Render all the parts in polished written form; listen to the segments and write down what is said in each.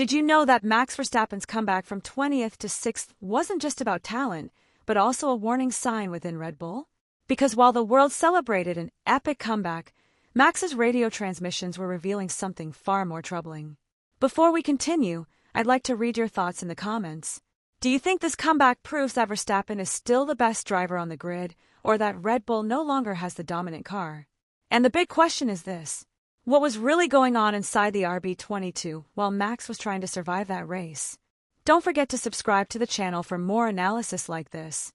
Did you know that Max Verstappen's comeback from 20th to 6th wasn't just about talent, but also a warning sign within Red Bull? Because while the world celebrated an epic comeback, Max's radio transmissions were revealing something far more troubling. Before we continue, I'd like to read your thoughts in the comments. Do you think this comeback proves that Verstappen is still the best driver on the grid, or that Red Bull no longer has the dominant car? And the big question is this: what was really going on inside the RB22 while Max was trying to survive that race? Don't forget to subscribe to the channel for more analysis like this.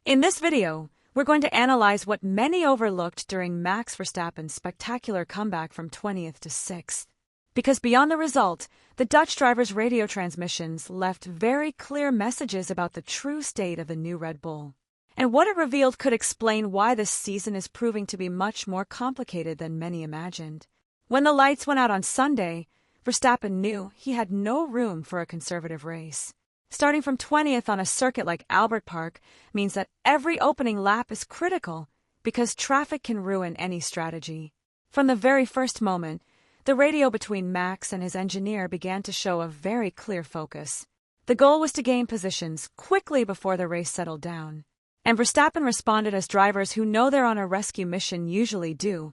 In this video, we're going to analyze what many overlooked during Max Verstappen's spectacular comeback from 20th to 6th. Because beyond the result, the Dutch driver's radio transmissions left very clear messages about the true state of the new Red Bull. And what it revealed could explain why this season is proving to be much more complicated than many imagined. When the lights went out on Sunday, Verstappen knew he had no room for a conservative race. Starting from 20th on a circuit like Albert Park means that every opening lap is critical, because traffic can ruin any strategy. From the very first moment, the radio between Max and his engineer began to show a very clear focus. The goal was to gain positions quickly before the race settled down. And Verstappen responded as drivers who know they're on a rescue mission usually do: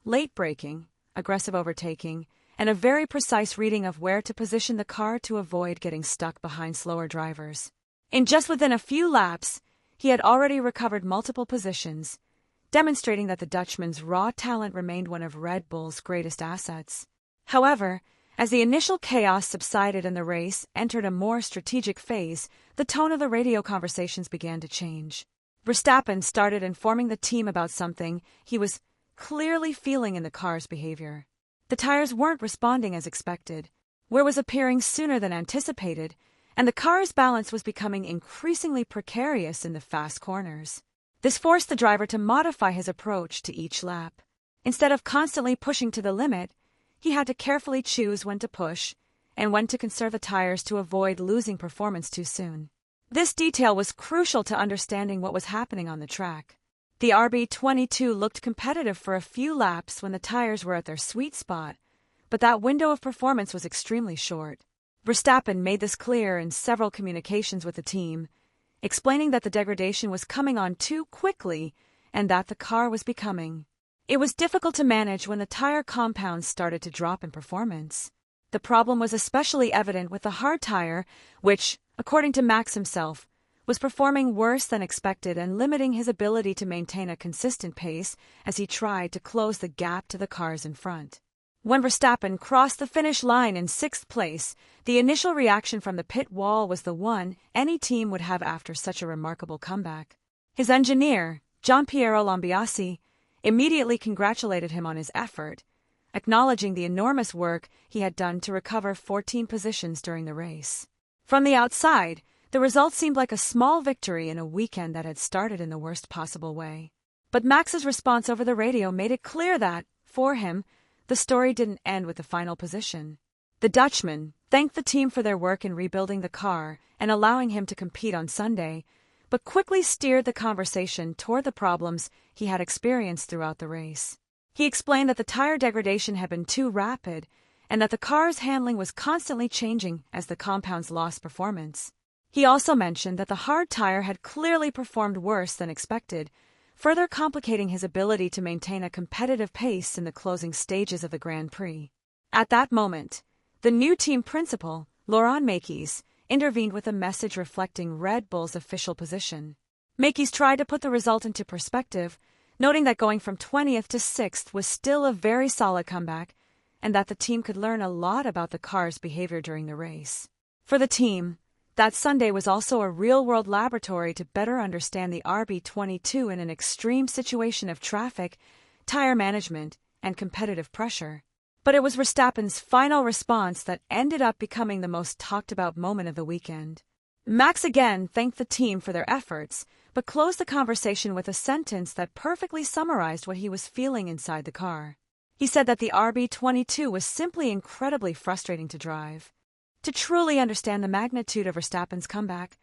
late braking, aggressive overtaking, and a very precise reading of where to position the car to avoid getting stuck behind slower drivers. In just within a few laps, he had already recovered multiple positions, demonstrating that the Dutchman's raw talent remained one of Red Bull's greatest assets. However, as the initial chaos subsided and the race entered a more strategic phase, the tone of the radio conversations began to change. Verstappen started informing the team about something he was clearly feeling in the car's behavior. The tires weren't responding as expected, wear was appearing sooner than anticipated, and the car's balance was becoming increasingly precarious in the fast corners. This forced the driver to modify his approach to each lap. Instead of constantly pushing to the limit, he had to carefully choose when to push and when to conserve the tires to avoid losing performance too soon. This detail was crucial to understanding what was happening on the track. The RB22 looked competitive for a few laps when the tires were at their sweet spot, but that window of performance was extremely short. Verstappen made this clear in several communications with the team, explaining that the degradation was coming on too quickly and that the car was becoming. It was difficult to manage when the tire compounds started to drop in performance. The problem was especially evident with the hard tire, which, according to Max himself, was performing worse than expected and limiting his ability to maintain a consistent pace as he tried to close the gap to the cars in front. When Verstappen crossed the finish line in 6th place, the initial reaction from the pit wall was the one any team would have after such a remarkable comeback. His engineer, Gianpiero Lambiase, immediately congratulated him on his effort, acknowledging the enormous work he had done to recover 14 positions during the race. From the outside, the result seemed like a small victory in a weekend that had started in the worst possible way. But Max's response over the radio made it clear that, for him, the story didn't end with the final position. The Dutchman thanked the team for their work in rebuilding the car and allowing him to compete on Sunday, but quickly steered the conversation toward the problems he had experienced throughout the race. He explained that the tire degradation had been too rapid and that the car's handling was constantly changing as the compounds lost performance. He also mentioned that the hard tire had clearly performed worse than expected, further complicating his ability to maintain a competitive pace in the closing stages of the Grand Prix. At that moment, the new team principal, Laurent Mekies, intervened with a message reflecting Red Bull's official position. Mekies tried to put the result into perspective, noting that going from 20th to 6th was still a very solid comeback, and that the team could learn a lot about the car's behavior during the race. For the team, that Sunday was also a real-world laboratory to better understand the RB22 in an extreme situation of traffic, tire management, and competitive pressure. But it was Verstappen's final response that ended up becoming the most talked-about moment of the weekend. Max again thanked the team for their efforts, but closed the conversation with a sentence that perfectly summarized what he was feeling inside the car. He said that the RB22 was simply incredibly frustrating to drive. To truly understand the magnitude of Verstappen's comeback,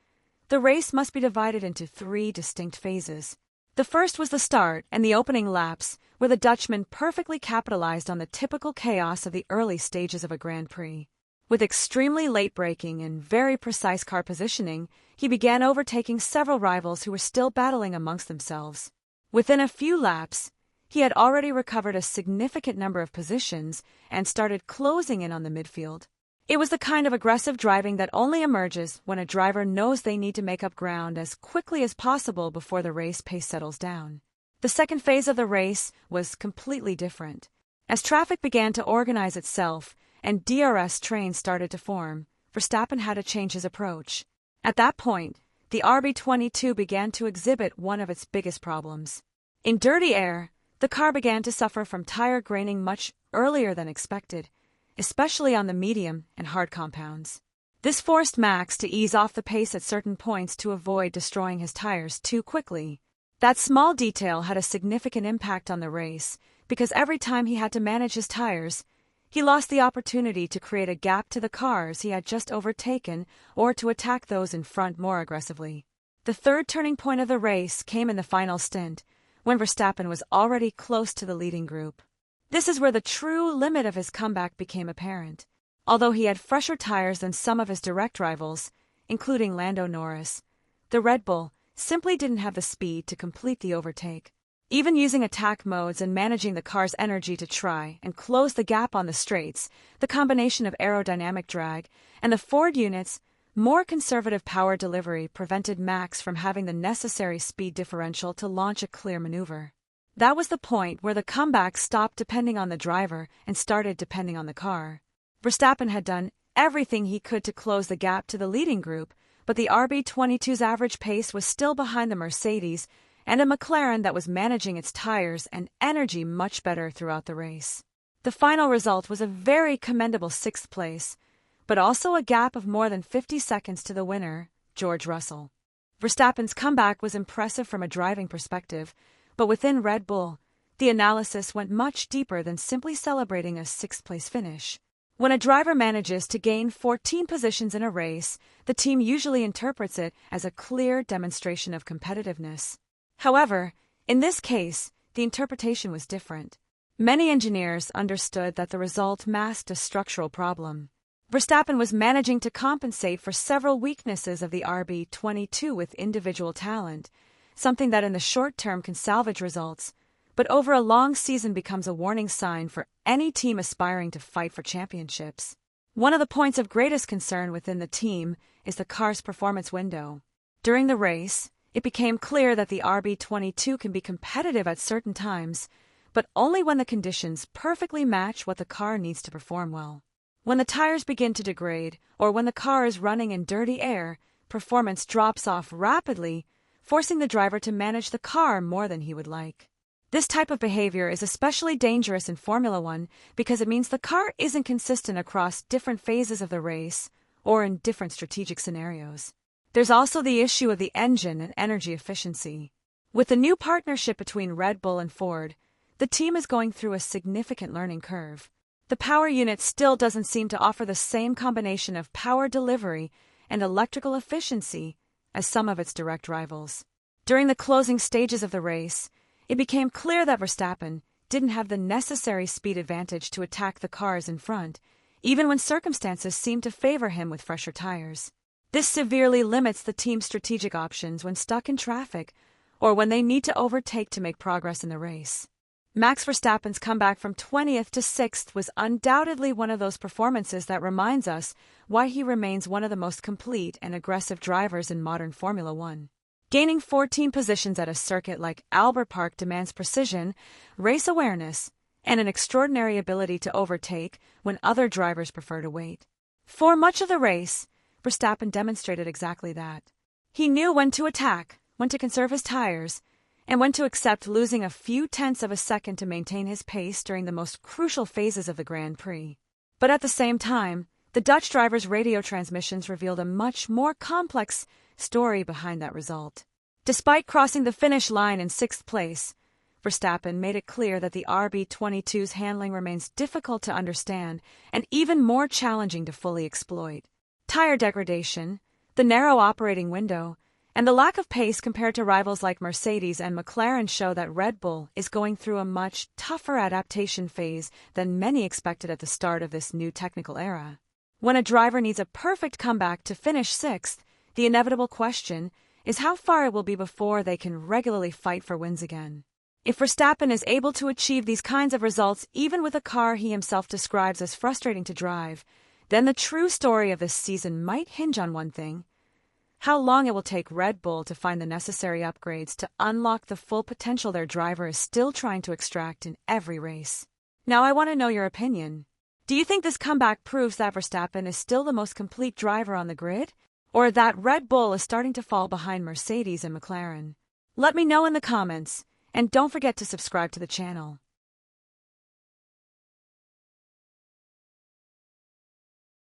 the race must be divided into 3 distinct phases. The first was the start and the opening laps, where the Dutchman perfectly capitalized on the typical chaos of the early stages of a Grand Prix. With extremely late braking and very precise car positioning, he began overtaking several rivals who were still battling amongst themselves. Within a few laps, he had already recovered a significant number of positions and started closing in on the midfield. It was the kind of aggressive driving that only emerges when a driver knows they need to make up ground as quickly as possible before the race pace settles down. The second phase of the race was completely different. As traffic began to organize itself and DRS trains started to form, Verstappen had to change his approach. At that point, the RB22 began to exhibit one of its biggest problems. In dirty air, the car began to suffer from tire graining much earlier than expected, especially on the medium and hard compounds. This forced Max to ease off the pace at certain points to avoid destroying his tires too quickly. That small detail had a significant impact on the race, because every time he had to manage his tires, he lost the opportunity to create a gap to the cars he had just overtaken or to attack those in front more aggressively. The third turning point of the race came in the final stint, when Verstappen was already close to the leading group. This is where the true limit of his comeback became apparent. Although he had fresher tires than some of his direct rivals, including Lando Norris, the Red Bull simply didn't have the speed to complete the overtake. Even using attack modes and managing the car's energy to try and close the gap on the straights, the combination of aerodynamic drag and the Ford unit's more conservative power delivery prevented Max from having the necessary speed differential to launch a clear maneuver. That was the point where the comeback stopped depending on the driver and started depending on the car. Verstappen had done everything he could to close the gap to the leading group, but the RB22's average pace was still behind the Mercedes and a McLaren that was managing its tires and energy much better throughout the race. The final result was a very commendable 6th place, but also a gap of more than 50 seconds to the winner, George Russell. Verstappen's comeback was impressive from a driving perspective, but within Red Bull, the analysis went much deeper than simply celebrating a 6th-place finish. When a driver manages to gain 14 positions in a race, the team usually interprets it as a clear demonstration of competitiveness. However, in this case, the interpretation was different. Many engineers understood that the result masked a structural problem. Verstappen was managing to compensate for several weaknesses of the RB22 with individual talent, something that in the short term can salvage results, but over a long season becomes a warning sign for any team aspiring to fight for championships. One of the points of greatest concern within the team is the car's performance window. During the race, it became clear that the RB22 can be competitive at certain times, but only when the conditions perfectly match what the car needs to perform well. When the tires begin to degrade, or when the car is running in dirty air, performance drops off rapidly, forcing the driver to manage the car more than he would like. This type of behavior is especially dangerous in Formula One because it means the car isn't consistent across different phases of the race or in different strategic scenarios. There's also the issue of the engine and energy efficiency. With the new partnership between Red Bull and Ford, the team is going through a significant learning curve. The power unit still doesn't seem to offer the same combination of power delivery and electrical efficiency as some of its direct rivals. During the closing stages of the race, it became clear that Verstappen didn't have the necessary speed advantage to attack the cars in front, even when circumstances seemed to favor him with fresher tires. This severely limits the team's strategic options when stuck in traffic or when they need to overtake to make progress in the race. Max Verstappen's comeback from 20th to 6th was undoubtedly one of those performances that reminds us why he remains one of the most complete and aggressive drivers in modern Formula One. Gaining 14 positions at a circuit like Albert Park demands precision, race awareness, and an extraordinary ability to overtake when other drivers prefer to wait. For much of the race, Verstappen demonstrated exactly that. He knew when to attack, when to conserve his tires, and when to accept losing a few tenths of a second to maintain his pace during the most crucial phases of the Grand Prix. But at the same time, the Dutch driver's radio transmissions revealed a much more complex story behind that result. Despite crossing the finish line in 6th place, Verstappen made it clear that the RB22's handling remains difficult to understand and even more challenging to fully exploit. Tire degradation, the narrow operating window, and the lack of pace compared to rivals like Mercedes and McLaren show that Red Bull is going through a much tougher adaptation phase than many expected at the start of this new technical era. When a driver needs a perfect comeback to finish sixth, the inevitable question is how far it will be before they can regularly fight for wins again. If Verstappen is able to achieve these kinds of results even with a car he himself describes as frustrating to drive, then the true story of this season might hinge on one thing: how long it will take Red Bull to find the necessary upgrades to unlock the full potential their driver is still trying to extract in every race. Now I want to know your opinion. Do you think this comeback proves that Verstappen is still the most complete driver on the grid, or that Red Bull is starting to fall behind Mercedes and McLaren? Let me know in the comments, and don't forget to subscribe to the channel.